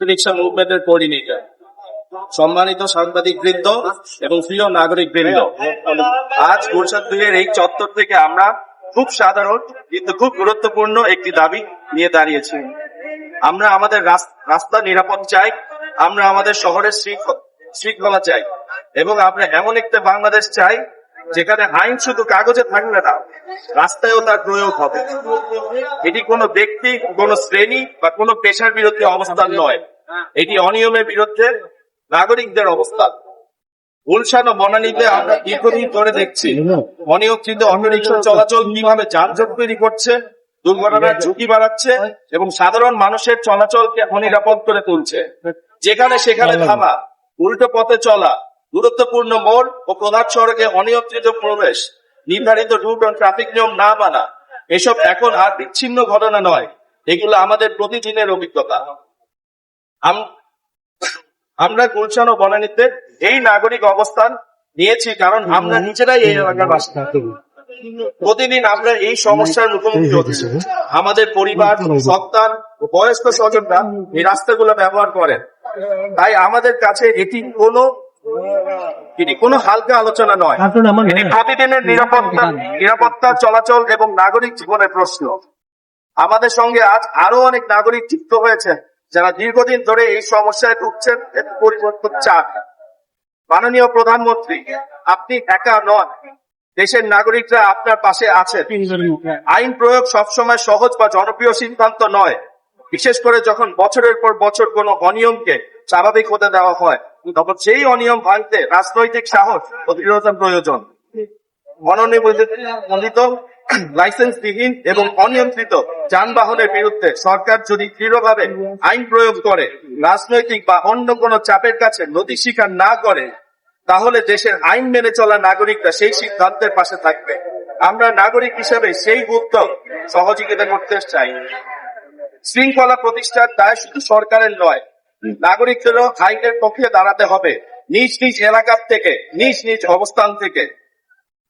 রিক্সা মুভমেন্টের coordinator, সম্মানিত সাংবাদিক বৃন্দ এবং প্রিয় নাগরিক বৃন্দ, আজ গুলশান 2-এর এই চত্বর থেকে আমরা খুব সাধারণ কিন্তু খুব গুরুত্বপূর্ণ একটি দাবি নিয়ে দাঁড়িয়েছি। আমরা আমাদের রাস্তা নিরাপদ চাই, আমরা আমাদের শহরের শৃঙ্খলা চাই এবং আমরা এমন একটা বাংলাদেশ চাই যেখানে আইন শুধু কাগজে থাকবে না, রাস্তায়ও তার প্রয়োগ হবে। এটি কোনো ব্যক্তি, কোনো শ্রেণী বা কোনো পেশার বিরুদ্ধে অবস্থান নয়, এটি অনিয়মের বিরুদ্ধে নাগরিকদের অবস্থান। গুলশান ও বনানীতে আমরা দীর্ঘদিন ধরে দেখছি অনিয়ন্ত্রিত অটোরিকশা চলাচল কিভাবে যানজট তৈরি করছে, দুর্ঘটনার ঝুঁকি বাড়াচ্ছে এবং সাধারণ মানুষের চলাচলকে অনিরাপদ করে তুলছে। যেখানে সেখানে থামা, উল্টো পথে চলা, গুরুত্বপূর্ণ মোড় ও প্রধান সড়কে অনিয়ন্ত্রিত প্রবেশ, নির্ধারিত রুট ও ট্রাফিক নিয়ম না মানা, এসব এখন আর বিচ্ছিন্ন ঘটনা নয়, এগুলো আমাদের প্রতিদিনের অভিজ্ঞতা। আমরা গুলশান ও বনানীতে এই নাগরিক অবস্থান নিয়েছি কারণ আমরা নিজেরাই এই এলাকার বাসিন্দা। প্রতিদিন আমরা এই সমস্যার মুখোমুখি হচ্ছি। আমাদের পরিবার, সন্তান ও বয়স্ক স্বজনরা এই রাস্তাগুলো ব্যবহার করেন। তাই আমাদের কাছে এটি কোনো হালকা আলোচনা নয়, এটি প্রতিদিনের নিরাপত্তা চলাচল এবং নাগরিক জীবনের প্রশ্ন। আমাদের সঙ্গে আজ আরো অনেক নাগরিক যুক্ত হয়েছে যারা দীর্ঘদিন ধরে এই সমস্যায় ভুগছেন, পরিবর্তন চান। মাননীয় প্রধানমন্ত্রী, আপনি একা নন, দেশের নাগরিকরা আপনার পাশে আছে। আইন প্রয়োগ সবসময় সহজ বা জনপ্রিয় সিদ্ধান্ত নয়, বিশেষ করে যখন বছরের পর বছর কোনো অনিয়মকে স্বাভাবিক হতে দেওয়া হয়, তখন সেই অনিয়ম ভাঙতে রাজনৈতিক সাহস ও দৃঢ়তা প্রয়োজন। অননুমোদিত, লাইসেন্সবিহীন এবং অনিয়ন্ত্রিত যানবাহনের বিরুদ্ধে সরকার যদি দৃঢ়ভাবে আইন প্রয়োগ করে, রাজনৈতিক বা অন্য কোনো চাপের কাছে নথি স্বীকার না করে, তাহলে দেশের আইন মেনে চলা নাগরিকরা সেই সিদ্ধান্তের পাশে থাকবে। আমরা নাগরিক হিসেবে সেই উদ্যোগ সহযোগিতা করতে চাই। শৃঙ্খলা প্রতিষ্ঠার দায় শুধু সরকারের নয়, নাগরিকদেরও আইনের পক্ষে দাঁড়াতে হবে, নিজ নিজ এলাকার থেকে, নিজ নিজ অবস্থান থেকে।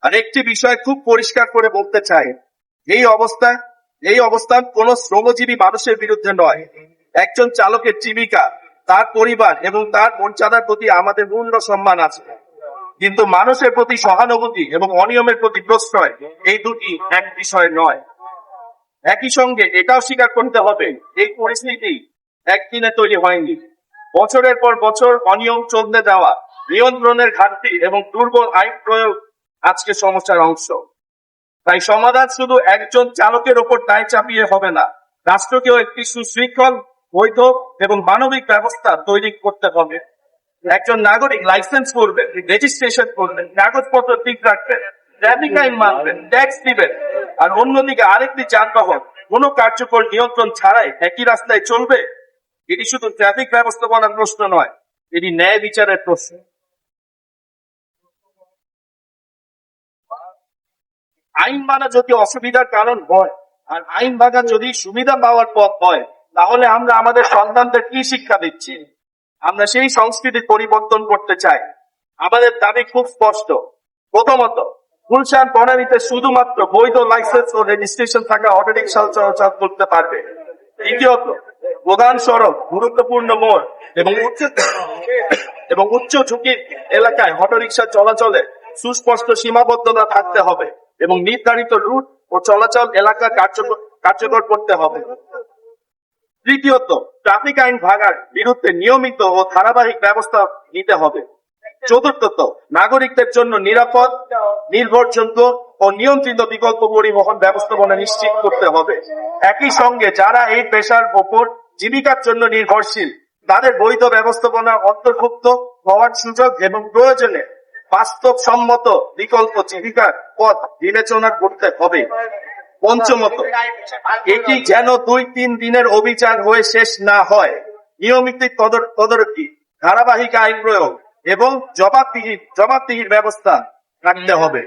আর একটি বিষয় খুব পরিষ্কার করে বলতে চাই, এই অবস্থান কোন শ্রমজীবী মানুষের বিরুদ্ধে নয়। একজন চালকের জীবিকা, তার পরিবার এবং তার মর্যাদার প্রতি আমাদের পূর্ণ সম্মান আছে, কিন্তু মানুষের প্রতি সহানুভূতি এবং অনিয়মের প্রতি প্রশ্রয়, এই দুটি এক বিষয় নয়। একই সঙ্গে এটাও স্বীকার করতে হবে, এই পরিস্থিতি একদিনে তৈরি হয়নি। বছরের পর বছর অনিয়ম চলতে যাওয়া, নিয়ন্ত্রণের ঘাটতি এবং দুর্বল আইন প্রয়োগ আজকে সমস্যার অংশ। তাই সমাধান শুধু একজন চালকের ওপর দায় চাপিয়ে হবে না, রাষ্ট্রকেও একটি সুশৃঙ্খল, বৈধ এবং মানবিক ব্যবস্থা তৈরি করতে হবে। একজন নাগরিক লাইসেন্স করবেন, রেজিস্ট্রেশন করবেন, কাগজপত্র ঠিক রাখবেন, ট্রাফিক আইন মানবেন, ট্যাক্স দিবেন, আর অন্যদিকে আরেকটি যানবাহন কোনো কার্যকর নিয়ন্ত্রণ ছাড়াই একই রাস্তায় চলবে। এটি শুধু ট্রাফিক ব্যবস্থাপনার প্রশ্ন নয়, এটি ন্যায় বিচারের প্রশ্ন। আইন মানা যদি অসুবিধার কারণ হয় আর আইন ভাঙা যদি সুবিধা পাওয়ার পথ হয়, তাহলে আমরা আমাদের সন্তানদের কি শিক্ষা দিচ্ছি? আমরা সেই সংস্কৃতি পরিবর্তন করতে চাই। আমাদের দাবি খুব স্পষ্ট। প্রথমত, গুলশান বনানীতে শুধুমাত্র বৈধ লাইসেন্স ও রেজিস্ট্রেশন থাকা অটোরিকশা চলাচল করতে পারবে। দ্বিতীয়ত, প্রধান সড়ক, গুরুত্বপূর্ণ মোড় এবং উচ্চ ঝুঁকির এলাকায় অটোরিকশা চলাচলে সুস্পষ্ট সীমাবদ্ধতা থাকতে হবে এবং নির্ধারিত রুট ও চলাচল এলাকা কার্যকর করতে হবে। তৃতীয়ত, ট্রাফিক আইন ভাঙার বিরুদ্ধে নিয়মিত ও ধারাবাহিক ব্যবস্থা নিতে হবে। চতুর্থত, নাগরিকদের জন্য নিরাপদ, নির্ভরযোগ্য ও নিয়ন্ত্রিত বিকল্প পরিবহন ব্যবস্থাপনা নিশ্চিত করতে হবে। একই সঙ্গে যারা এই পেশার ওপর জীবিকার জন্য নির্ভরশীল, তাদের বৈধ ব্যবস্থাপনা অন্তর্ভুক্ত হওয়ার সুযোগ এবং প্রয়োজনে বাস্তবসম্মত বিকল্প জীবিকার পথ বিবেচনা করতে হবে। পঞ্চমত, এটি যেন 2-3 দিনের অভিযান হয়ে শেষ না হয়। নিয়মিত তদারকি, ধারাবাহিক আইন প্রয়োগ এবং জবাবদিহির ব্যবস্থা রাখতে হবে।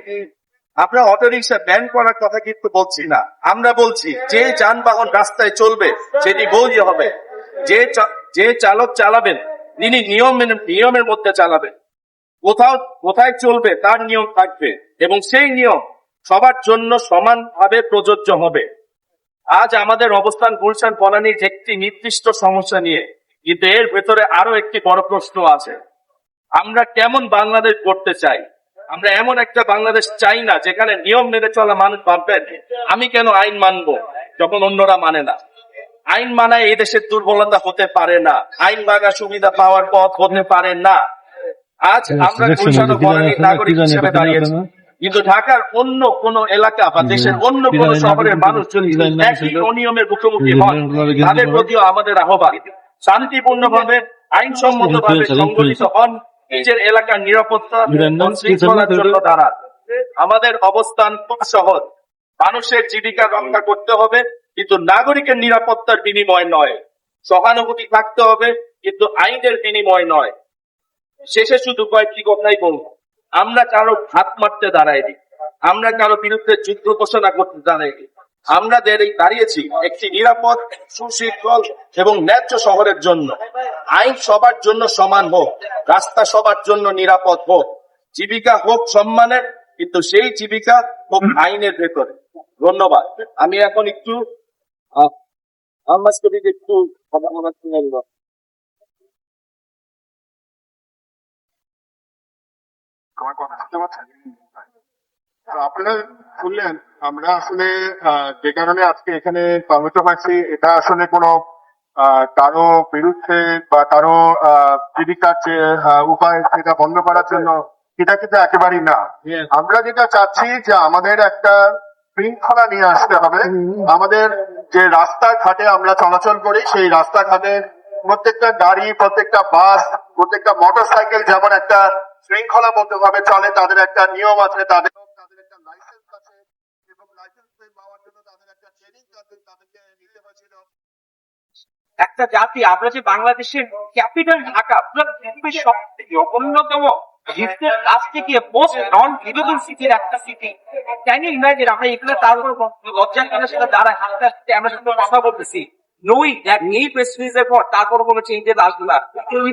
আমরা অটোরিকশা ব্যান করার কথা কিন্তু বলছি না, আমরা বলছি যে যানবাহন রাস্তায় চলবে সেটি বৈধ হবে। যে চালক চালাবেন তিনি নিয়মের মধ্যে চালাবেন। কোথায় চলবে তার নিয়ম থাকবে এবং সেই নিয়ম সবার জন্য সমানভাবে প্রযোজ্য হবে। আজ আমাদের অবস্থান গুলশান বনানীর একটি নির্দিষ্ট সমস্যা নিয়ে, কিন্তু এর ভেতরে আরো একটি বড় প্রশ্ন আছে, আমরা কেমন বাংলাদেশ করতে চাই? আমরা এমন একটা বাংলাদেশ চাই না যেখানে নিয়ম মেনে চলা মানুষ ভাববেন আমি কেন আইন মানবো যখন অন্যরা মানে না। আইন মানায় এই দেশের দুর্বলতা হতে পারে না, আইন মানা সুবিধা পাওয়ার পথ হতে পারে না। আজ আমরা গুলশান বনানীর নাগরিক হিসেবে দাঁড়িয়েছি, কিন্তু ঢাকার অন্য কোন এলাকা বা দেশের অন্য কোন শহরের মানুষ যদি একই অনিয়মের মুখোমুখি হন, তাদের প্রতিও আমাদের আহ্বান শান্তিপূর্ণভাবে আইনসম্মতভাবে সংগঠিত হন, নিজের এলাকার নিরাপত্তা ও শৃঙ্খলার জন্য দাঁড়ান। আমাদের অবস্থান খুব সহজ, মানুষের জীবিকা রক্ষা করতে হবে কিন্তু নাগরিকের নিরাপত্তার বিনিময় নয়। সহানুভূতি থাকতে হবে কিন্তু আইনের বিনিময় নয়। শেষে শুধু কয়েকটি কথাই বলবো, আমরা কারো হাত মারতে দাঁড়াইনি, আমরা কারো বিরুদ্ধে যুদ্ধ ঘোষণা করতে দাঁড়াইনি। আমরা দাঁড়িয়েছি একটি নিরাপদ, সুশৃঙ্খল এবং ন্যায্য শহরের জন্য। আইন সবার জন্য সমান হোক, রাস্তা সবার জন্য নিরাপদ হোক, জীবিকা হোক সম্মানের, কিন্তু সেই জীবিকা হোক আইনের ভেতরে। ধন্যবাদ। আমি এখন একটু একটু কথা বলার শুনে নিব। আমার কথা শুনতে পাচ্ছেন? তো আপনারা শুনলেন, আমরা আসলে যে কারণে আজকে এখানে কমিট হয়েছি, এটা আসলে কোনো কারো বিরুদ্ধে বা কারো জীবিকার যে উপায় সেটা বন্ধ করার জন্য, এটা কিন্তু একেবারেই না। আমরা যেটা চাচ্ছি যে আমাদের একটা শৃঙ্খলা নিয়ে আসতে হবে। আমাদের যে রাস্তাঘাটে আমরা চলাচল করি, সেই রাস্তাঘাটের প্রত্যেকটা গাড়ি, প্রত্যেকটা বাস, প্রত্যেকটা মোটর সাইকেল যেমন একটা শৃঙ্খলাবদ্ধভাবে চলে, তাদের একটা নিয়ম আছে, তাদের একটা লাইসেন্স আছে, এবং লাইসেন্স পাওয়ার জন্য তাদের একটা ট্রেনিং তাদেরকে নিতে হয়েছিল। একটা জাতি, আমরা যে বাংলাদেশের ক্যাপিটাল ঢাকা, পুরো পৃথিবীর সব থেকে অন্যতম বিশ্বের কাছ থেকে মোস্ট নন লিভেবল সিটির একটা সিটি। ক্যান ইউ ইমাজিন আমরা এখানে তার উপর লজ্জার সাথে দাঁড়ায় হাঁটতে হাঁটতে আমরা সাথে কথা বলতেছি, নোই দ্যাট এই প্রেস রিলিজের পর তারপর কোনো চেঞ্জেস আসবে না।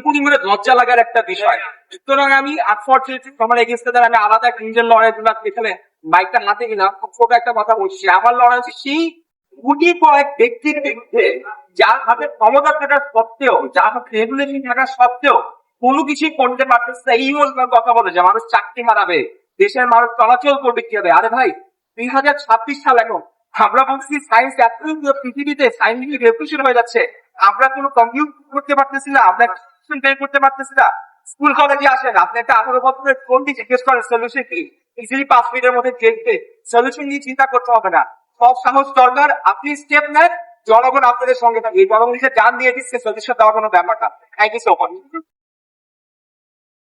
পরিমাণে লজ্জা লাগার একটা বিষয়। সুতরাং আমি আনফর্চুনেটলি আমার এগেন্স্টে আমি আলাদা একটা নিজের লড়াই এখানে বাইকটা হাতে কিনা খুব ছোট একটা কথা বলছি। আমার লড়াই হচ্ছে সেই গুটি কয়েক ব্যক্তির বিরুদ্ধে যার হাতে ক্ষমতা থাকার সত্ত্বেও, যার হাতে রেগুলেশন থাকার সত্ত্বেও কোনো কিছুই করতে পারতেছে। এই কথা বলে যে মানুষ চাকরি হারাবে, দেশের মানুষ চলাচল করবে কি হবে। আরে ভাই 2026 সাল এখন, আমরা বলছি সায়েন্স এত পৃথিবীতে সাইন্টিফিক রেভলিউশন হয়ে যাচ্ছে, আমরা কোনো কম্পিউট করতে পারতেছি না, আমরা করতে পারতেছি না। স্কুল কলেজে আসেন, আপনি একটা 18 বছরের ফোনটি জিজ্ঞেস করেন সলিউশন কি, ইজিলি 5 মিনিটের মধ্যে দেখতে সলিউশন নিয়ে চিন্তা করতে হবে না। সব সাহস দরকার, আপনি স্টেপ নেন, জনগণ আপনাদের সঙ্গে থাকে। এই জনগণকে জান দিয়ে দিচ্ছে সলিউশন দেওয়ার কোনো ব্যাপারটা। Thank you so much.